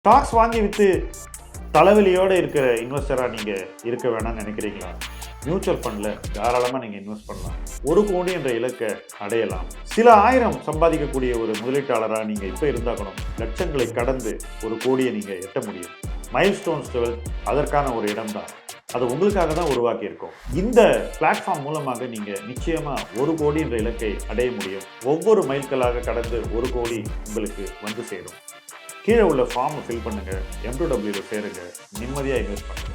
Stocks வாங்கி விற்று தலைவலியோடு இருக்கிற இன்வெஸ்டராக நீங்கள் இருக்க வேணாம்னு நினைக்கிறீங்களா? மியூச்சுவல் ஃபண்டில் தாராளமாக நீங்கள் இன்வெஸ்ட் பண்ணலாம். 1 கோடி என்ற இலக்கை அடையலாம். சில ஆயிரம் சம்பாதிக்கக்கூடிய ஒரு முதலீட்டாளராக நீங்கள் இப்போ இருந்தாக்கணும். லட்சங்களை கடந்து 1 கோடியை நீங்கள் எட்ட முடியும். மைல்ஸ்டோன்ஸ் 12 அதற்கான ஒரு இடம் தான். அது உங்களுக்காக தான் உருவாக்கி இருக்கோம். இந்த பிளாட்ஃபார்ம் மூலமாக நீங்கள் நிச்சயமாக 1 கோடி என்ற இலக்கை அடைய முடியும். ஒவ்வொரு மைல்களாக கடந்து 1 கோடி உங்களுக்கு வந்து சேரும். கீழே உள்ள ஃபார்மை ஃபில் பண்ணுங்க, M2W சேருங்க, நிம்மதியாக இன்வெஸ்ட் பண்ணுங்க.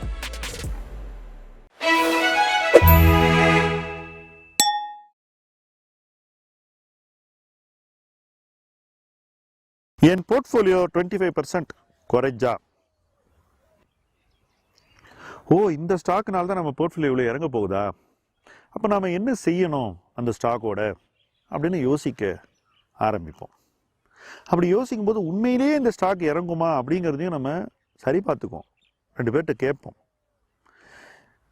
என் போர்ட்ஃபோலியோ 25% குறைஞ்சா, இந்த ஸ்டாக்னால தான் நம்ம போர்ட்ஃபோலியோவில் இறங்க போகுதா, அப்போ நாம் என்ன செய்யணும் அந்த ஸ்டாக்கோட அப்படின்னு யோசிக்க ஆரம்பிப்போம். அப்படி யோசிக்கும் போது உண்மையிலேயே இந்த ஸ்டாக் இறங்குமா அப்படிங்கிறதையும் நம்ம சரி பார்த்துக்குவோம். 2 பேர்கிட்ட கேட்போம்.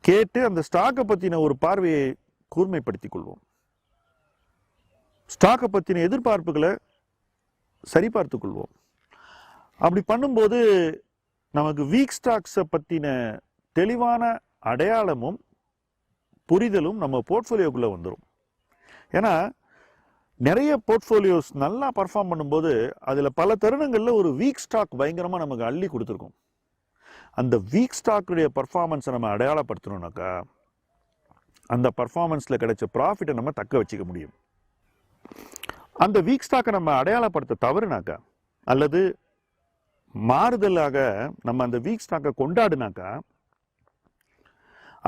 கேட்டு அந்த ஸ்டாக்கை பற்றின ஒரு பார்வையை கூர்மைப்படுத்திக் கொள்வோம். ஸ்டாக்கை பற்றின எதிர்பார்ப்புகளை சரி பார்த்து கொள்வோம். அப்படி பண்ணும்போது நமக்கு வீக் ஸ்டாக்ஸை பற்றின தெளிவான அடையாளமும் புரிதலும் நம்ம போர்ட்ஃபோலியோக்குள்ளே வந்துடும். ஏன்னா நிறைய போர்ட்ஃபோலியோஸ் நல்லா பர்ஃபார்ம் பண்ணும்போது அதில் பல தருணங்களில் ஒரு வீக் ஸ்டாக் பயங்கரமாக நமக்கு அள்ளி கொடுத்துருக்கும். அந்த வீக் ஸ்டாக்குடைய பர்ஃபார்மன்ஸை நம்ம அடையாளப்படுத்தணும்னாக்கா அந்த பர்ஃபார்மன்ஸில் கிடைச்ச ப்ராஃபிட்டை நம்ம தக்க வச்சுக்க முடியும். அந்த வீக் ஸ்டாக்கை நம்ம அடையாளப்படுத்த தவறுனாக்கா அல்லது மாறுதலாக நம்ம அந்த வீக் ஸ்டாக்கை கொண்டாடுனாக்கா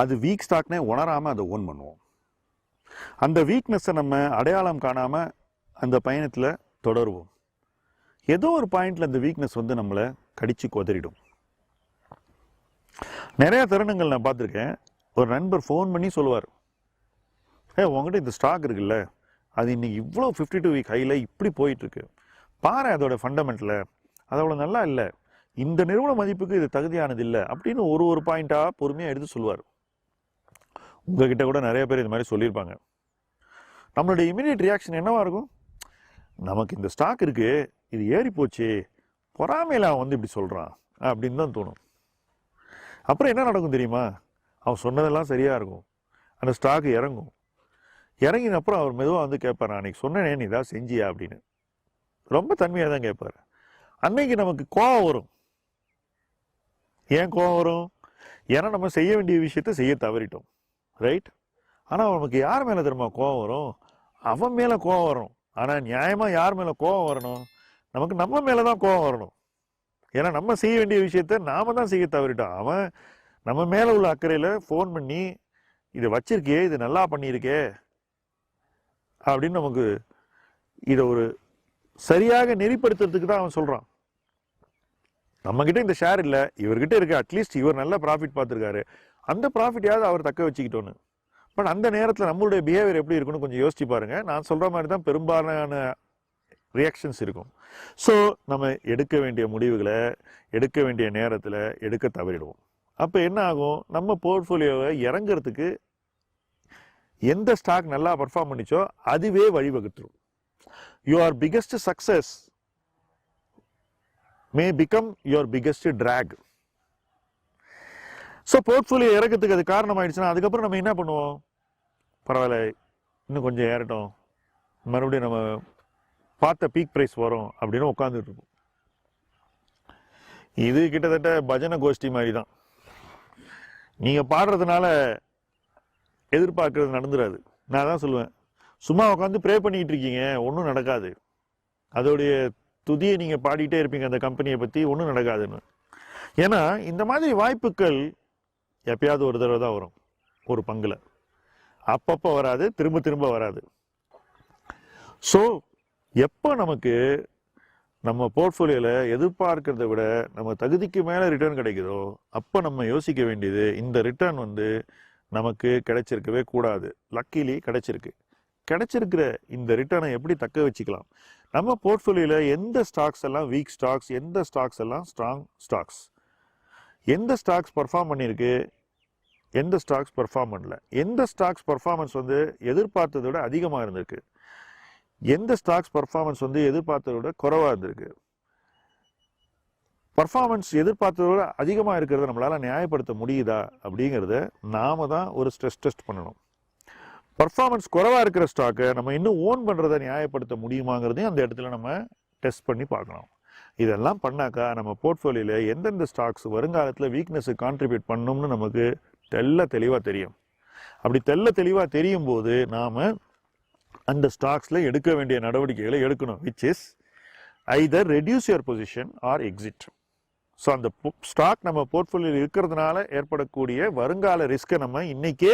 அது வீக் ஸ்டாக்னே உணராமல் அதை ஓன் பண்ணுவோம். அந்த வீக்னஸை நம்ம அடையாளம் காணாமல் அந்த பயணத்தில் தொடருவோம். ஏதோ ஒரு பாயிண்டில் அந்த வீக்னஸ் வந்து நம்மளை கடிச்சு கொதறிடும். நிறைய தருணங்கள் நான் பார்த்துருக்கேன். ஒரு நண்பர் ஃபோன் பண்ணி சொல்லுவார், உங்ககிட்ட இந்த ஸ்டாக் இருக்குல்ல, அது இன்னைக்கு இவ்வளோ 52 வீக் ஹையில் இப்படி போயிட்டுருக்கு, பாரு அதோட ஃபண்டமெண்டலில் அது அவ்வளோ நல்லா இல்லை, இந்த நிறுவன மதிப்புக்கு இது தகுதியானது இல்லை அப்படின்னு ஒரு பாயிண்ட்டாக பொறுமையாக எடுத்து சொல்லுவார். உங்ககிட்ட கூட நிறைய பேர் இது மாதிரி சொல்லியிருப்பாங்க. நம்மளுடைய இமீடியட் ரியாக்ஷன் என்னவா இருக்கும்? நமக்கு இந்த ஸ்டாக் இருக்கு, இது ஏறி போச்சு, பொறாமையில் அவன் வந்து இப்படி சொல்கிறான் அப்படின்னு தான் தோணும். அப்புறம் என்ன நடக்கும் தெரியுமா? அவன் சொன்னதெல்லாம் சரியாக இருக்கும். அந்த ஸ்டாக் இறங்கும். இறங்கின அப்புறம் அவர் மெதுவாக வந்து கேட்பார், நான் அன்னைக்கு சொன்னேனே நீ இதாக செஞ்சியா அப்படின்னு. ரொம்ப தன்மையாக தான் கேட்பார். அன்னைக்கு நமக்கு கோவம் வரும். ஏன் கோவம் வரும்? ஏன்னா நம்ம செய்ய வேண்டிய விஷயத்த செய்ய தவறிட்டோம், ரைட்? ஆனால் நமக்கு யார் மேலே தெரியுமா கோவம் வரும்? அவன் மேலே கோவம் வரும். ஆனால் நியாயமாக யார் மேலே கோவம் வரணும்? நமக்கு நம்ம மேலே தான் கோவம் வரணும். ஏன்னா நம்ம செய்ய வேண்டிய விஷயத்த நாம தான் செய்ய தவறிட்டோம். அவன் நம்ம மேலே உள்ள அக்கறையில் ஃபோன் பண்ணி இதை வச்சிருக்கே, இது நல்லா பண்ணியிருக்கே அப்படின்னு நமக்கு இதை ஒரு சரியாக நெறிப்படுத்துறதுக்கு தான் அவன் சொல்கிறான். நம்மக்கிட்ட இந்த ஷேர் இல்லை, இவர்கிட்ட இருக்கு, அட்லீஸ்ட் இவர் நல்ல ப்ராஃபிட் பார்த்துருக்காரு, அந்த ப்ராஃபிட்யாவது அவர் தக்க வச்சுக்கிட்டோன்னு. பட் அந்த நேரத்தில் நம்மளுடைய பிஹேவியர் எப்படி இருக்குன்னு கொஞ்சம் யோசிச்சு பாருங்க. நான் சொல்கிற மாதிரி தான் பெரும்பாலான ரியாக்ஷன்ஸ் இருக்கும். ஸோ நம்ம எடுக்க வேண்டிய முடிவுகளை எடுக்க வேண்டிய நேரத்தில் எடுக்க தவறிடுவோம். அப்போ என்ன ஆகும்? நம்ம போர்ட்ஃபோலியோவை இறங்கிறதுக்கு எந்த ஸ்டாக் நல்லா பர்ஃபார்ம் பண்ணிச்சோ அதுவே வழிவகுத்துரும். Your biggest success may become your biggest track. So portfolio இறக்கிறதுக்கு அது காரணம் ஆயிடுச்சுன்னா அதுக்கப்புறம் நம்ம என்ன பண்ணுவோம்? பரவாயில்ல, இன்னும் கொஞ்சம் ஏறட்டும், மறுபடியும் நம்ம பார்த்த பீக் ப்ரைஸ் வரும் அப்படின்னு உட்காந்துட்டு இருக்கும். இது கிட்டத்தட்ட பஜனை கோஷ்டி மாதிரி தான். நீங்கள் பாடுறதுனால எதிர்பார்க்கறது நடந்துடாது. நான் தான் சொல்லுவேன், சும்மா உட்காந்து ப்ரே பண்ணிக்கிட்டு இருக்கீங்க, ஒன்றும் நடக்காது. அதோடைய துதியை நீங்கள் பாடிக்கிட்டே இருப்பீங்க அந்த கம்பெனியை பற்றி, ஒன்றும் நடக்காதுன்னு. ஏன்னா இந்த மாதிரி வாய்ப்புகள் எப்பயாவது ஒரு தடவை தான் வரும், ஒரு பங்குல. அப்பப்போ வராது, திரும்ப திரும்ப வராது. ஸோ எப்போ நமக்கு நம்ம போர்ட்ஃபோலியோவில் எதிர்பார்க்கிறத விட நம்ம தகுதிக்கு மேலே ரிட்டர்ன் கிடைக்குதோ அப்போ நம்ம யோசிக்க வேண்டியது, இந்த ரிட்டர்ன் வந்து நமக்கு கிடைச்சிருக்கவே கூடாது. லக்கிலி கிடைச்சிருக்கிற இந்த ரிட்டர்னை எப்படி தக்க வச்சுக்கலாம்? நம்ம போர்ட்ஃபோலியோவில் எந்த ஸ்டாக்ஸ் எல்லாம் வீக் ஸ்டாக்ஸ், எந்த ஸ்டாக்ஸ் எல்லாம் ஸ்ட்ராங் ஸ்டாக்ஸ், எந்த ஸ்டாக்ஸ் பர்ஃபார்ம் பண்ணியிருக்கு, எந்த ஸ்டாக்ஸ் பர்ஃபார்ம் பண்ணல, எந்த ஸ்டாக்ஸ் பர்ஃபார்மன்ஸ் வந்து எதிர்பார்த்ததை விட அதிகமாக இருந்திருக்கு, எந்த ஸ்டாக்ஸ் பர்ஃபார்மன்ஸ் வந்து எதிர்பார்த்ததை விட குறைவாக இருந்திருக்கு, பர்ஃபார்மன்ஸ் எதிர்பார்த்ததோட அதிகமாக இருக்கிறத நம்மளால் நியாயப்படுத்த முடியுதா அப்படிங்கிறத நாம தான் ஒரு ஸ்ட்ரெஸ் டெஸ்ட் பண்ணணும். பர்ஃபார்மன்ஸ் குறைவாக இருக்கிற ஸ்டாக்கை நம்ம இன்னும் ஓன் பண்ணுறதை நியாயப்படுத்த முடியுமாங்கிறதையும் அந்த இடத்துல நம்ம டெஸ்ட் பண்ணி பார்க்கணும். இதெல்லாம் பண்ணாக்கா நம்ம போர்ட்ஃபோலியோவில் எந்தெந்த ஸ்டாக்ஸ் வருங்காலத்தில் வீக்னஸை கான்ட்ரிபியூட் பண்ணணும்னு நமக்கு தெளிவாக தெரியும். அப்படி தெளிவாக தெரியும் போது நாம் அந்த ஸ்டாக்ஸில் எடுக்க வேண்டிய நடவடிக்கைகளை எடுக்கணும். Which is either reduce your position or exit. So அந்த ஸ்டாக் நம்ம போர்ட்ஃபோலியோவில் இருக்கிறதுனால ஏற்படக்கூடிய வருங்கால ரிஸ்கை நம்ம இன்னைக்கே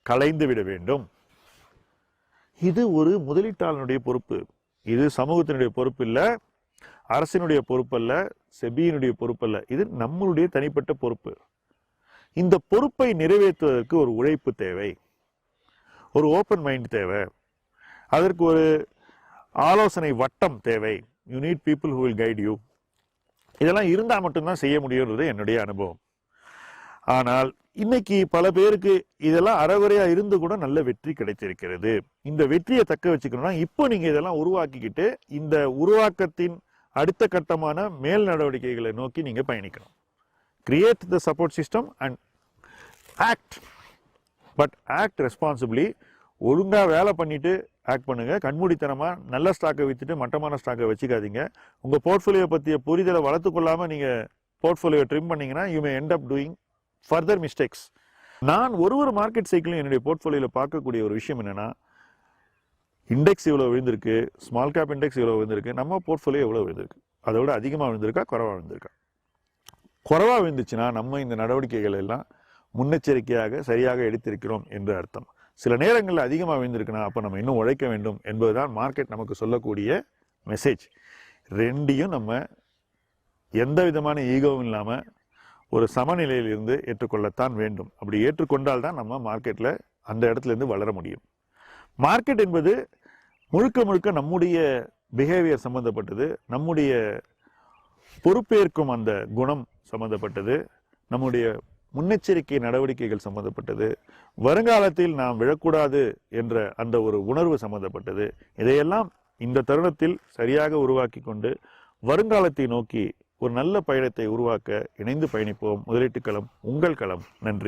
களைந்து விட வேண்டும். இது ஒரு முதலீட்டாளனுடைய பொறுப்பு. இது சமூகத்தினுடைய பொறுப்பு இல்லை, அரசினுடைய பொறுப்பல்ல, செபியினுடைய பொறுப்பல்ல. இது நம்மளுடைய தனிப்பட்ட பொறுப்பு. இந்த பொறுப்பை நிறைவேற்றுவதற்கு ஒரு உழைப்பு தேவை, ஒரு ஓப்பன் மைண்ட் தேவை, அதற்கு ஒரு ஆலோசனை வட்டம் தேவை. You need people who will guide you. இதெல்லாம் இருந்தால் மட்டும்தான் செய்ய முடியுன்றது என்னுடைய அனுபவம். ஆனால் இன்னைக்கு பல பேருக்கு இதெல்லாம் அறகுறையா இருந்து கூட நல்ல வெற்றி கிடைத்திருக்கிறது. இந்த வெற்றியை தக்க வச்சுக்கணும்னா இப்போ நீங்க இதெல்லாம் உருவாக்கிக்கிட்டு இந்த உருவாக்கத்தின் அடுத்த கட்டமான மேல் நடவடிக்கைகளை நோக்கி நீங்க பயணிக்கணும். Create the support system and act, but act responsibly. ஒழுங்கா வேலை பண்ணிட்டு ஆக்ட் பண்ணுங்க. கண்மூடித்தனமா நல்ல ஸ்டாக்கை வித்துட்டு மட்டமான ஸ்டாக்கை வச்சுக்காதீங்க. உங்க போர்ட்ஃபோலியோ பற்றிய புரிதலை வளர்த்து கொள்ளாம நீங்க போர்ட்ஃபோலியோ ட்ரிம் பண்ணீங்கன்னா you may end up doing further mistakes. நான் ஒரு மார்க்கெட் சைக்கிளும் என்னுடைய போர்ட்ஃபோலியோவில் பார்க்கக்கூடிய ஒரு விஷயம் என்னன்னா, இண்டெக்ஸ் இவ்வளோ விழுந்திருக்கு, ஸ்மால் கேப் இண்டெக்ஸ் இவ்வளோ விழுந்திருக்கு, நம்ம போர்ட்ஃபோலியோ எவ்வளோ விழுந்திருக்கு, அதை விட அதிகமாக விழுந்திருக்கா, குறைவாக விழுந்திருக்கா. குறைவாக விழுந்துச்சுன்னா நம்ம இந்த நடவடிக்கைகள் எல்லாம் முன்னெச்சரிக்கையாக சரியாக எடுத்திருக்கிறோம் என்று அர்த்தம். சில நேரங்களில் அதிகமாக விழுந்திருக்குன்னா அப்போ நம்ம இன்னும் உழைக்க வேண்டும் என்பதுதான் மார்க்கெட் நமக்கு சொல்லக்கூடிய மெசேஜ். ரெண்டையும் நம்ம எந்த விதமான ஈகோவும் இல்லாமல் ஒரு சமநிலையில் இருந்து ஏற்றுக்கொள்ளத்தான் வேண்டும். அப்படி ஏற்றுக்கொண்டால் தான் நம்ம மார்க்கெட்டில் அந்த இடத்துல இருந்து வளர முடியும். மார்க்கெட் என்பது முழுக்க நம்முடைய பிஹேவியர் சம்பந்தப்பட்டது, நம்முடைய பொறுப்பேற்கும் அந்த குணம் சம்பந்தப்பட்டது, நம்முடைய முன்னெச்சரிக்கை நடவடிக்கைகள் சம்பந்தப்பட்டது, வருங்காலத்தில் நாம் விழக்கூடாது என்ற அந்த ஒரு உணர்வு சம்பந்தப்பட்டது. இதையெல்லாம் இந்த தருணத்தில் சரியாக உருவாக்கி கொண்டு வருங்காலத்தை நோக்கி ஒரு நல்ல பயணத்தை உருவாக்க இணைந்து பயணிப்போம். முதலீட்டு களம் உங்கள் களம். நன்றி.